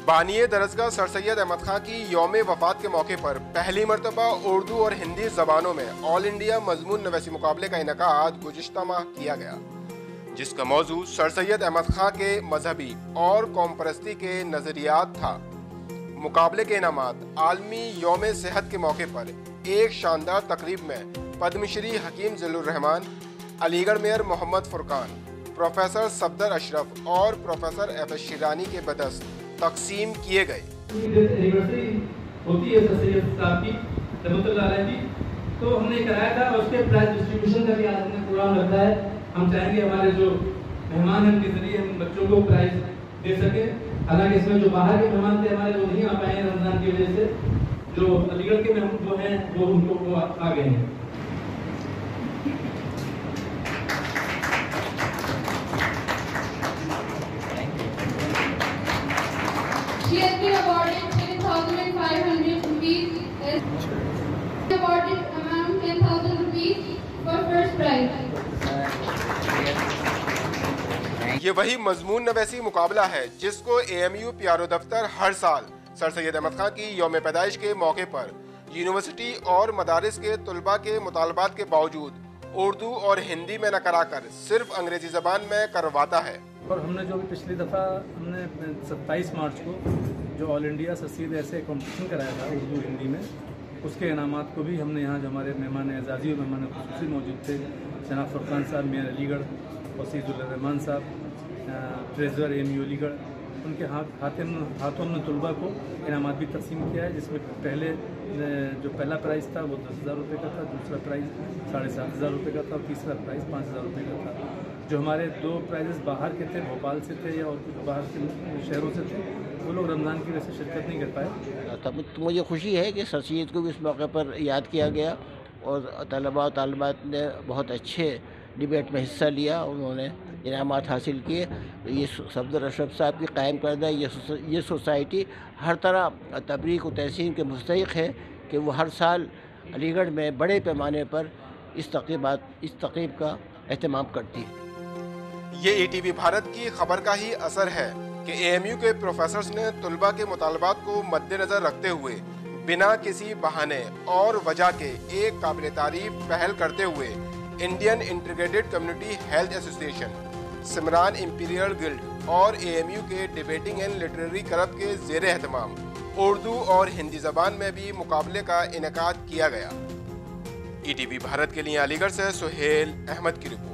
बानिए दरसगाह सर सैयद अहमद खां की यौम वफात के मौके पर पहली मरतबा उर्दू और हिंदी जबानों में ऑल इंडिया मजमून नवैसी मुकाबले का इनेकाद गुज़िश्ता माह किया गया, जिसका मौजू सर सैयद अहमद खां के मजहबी और कौम परस्ती के नजरियात था। मुकाबले के इनामात आलमी यौम सेहत के मौके पर एक शानदार तकरीब में पद्मश्री हकीम जिल्लुर रहमान, अलीगढ़ मेयर मोहम्मद फुरकान, प्रोफेसर सफदर अशरफ और प्रोफेसर एफ शिरानी के बदस्त तकसीम किए गए। एनिवर्सरी होती है सर सैयद साहब की रहमतुल्लाह अलैह की, तो हमने कराया था और उसके प्राइज डिस्ट्रीब्यूशन का भी आज हमने प्रोग्राम रखा है। हम चाहेंगे हमारे जो मेहमान हैं उनके जरिए हम बच्चों को प्राइज दे सके। हालांकि इसमें जो बाहर के मेहमान थे हमारे वो नहीं आ पाए हैं रमजान की वजह से, जो अलीगढ़ के मेहमान जो हैं वो उनको आ गए हैं। She has been awarded 10,500 rupees. Awarded amount 10,000 rupees for first prize. ये वही मजमून नवैसी मुकाबला है जिसको AMU PRO दफ्तर हर साल सर सैयद अहमद खां की यौम पैदाइश के मौके पर यूनिवर्सिटी और मदारिस के तुलबा के मुतालबात के बावजूद उर्दू और हिंदी में न कराकर सिर्फ अंग्रेजी जबान में करवाता है। और हमने जो पिछली दफ़ा हमने 27 मार्च को जो ऑल इंडिया ससीद ऐसे कंपटीशन कराया था उर्दू हिंदी में, उसके इनामात को भी हमने यहाँ जो हमारे मेहमान एजाज़ी और मेहमान खुसूसी मौजूद थे, जनाब फुरकान साहब मेयर अलीगढ़, वसीजुर रहमान साहब ट्रेजर AMU अलीगढ़, उनके हाथों में तुलबा को इनामात भी तकसीम किया है, जिसमें पहले जो पहला प्राइज़ था वो 10,000 रुपये का था, दूसरा प्राइज़ 7,500 रुपये का था और तीसरा प्राइज़ 5,000 रुपये का था। जो हमारे 2 प्राइजेस बाहर के थे, भोपाल से थे या और कुछ बाहर के शहरों से थे, वो लोग रमज़ान की वजह से शिरकत नहीं कर पाए। तब तो मुझे खुशी है कि सर सैयद को भी इस मौके पर याद किया गया और तलबा और तालिबात ने बहुत अच्छे डिबेट में हिस्सा लिया, उन्होंने इनामात हासिल किए। ये सफदर अशरफ साहब की कायम करदा ये सोसाइटी हर तरह तबरीक और तहसीन के मुस्तहिक है कि वो हर साल अलीगढ़ में बड़े पैमाने पर इस तक़रीब का एहतमाम करती है। ये ETV भारत की खबर का ही असर है कि AMU के प्रोफेसर्स ने तुलबा के मुतालबात को मद्देनजर रखते हुए बिना किसी बहाने और वजह के एक काबिल तारीफ पहल करते हुए Indian integrated community health association, Simran imperial guild और AMU के डिबेटिंग एंड लिटरेरी क्लब के ज़ेर एहतमाम उर्दू और हिंदी ज़बान में भी मुकाबले का इनेकाद किया गया। ETV भारत के लिए अलीगढ़ से सुहेल अहमद की रिपोर्ट।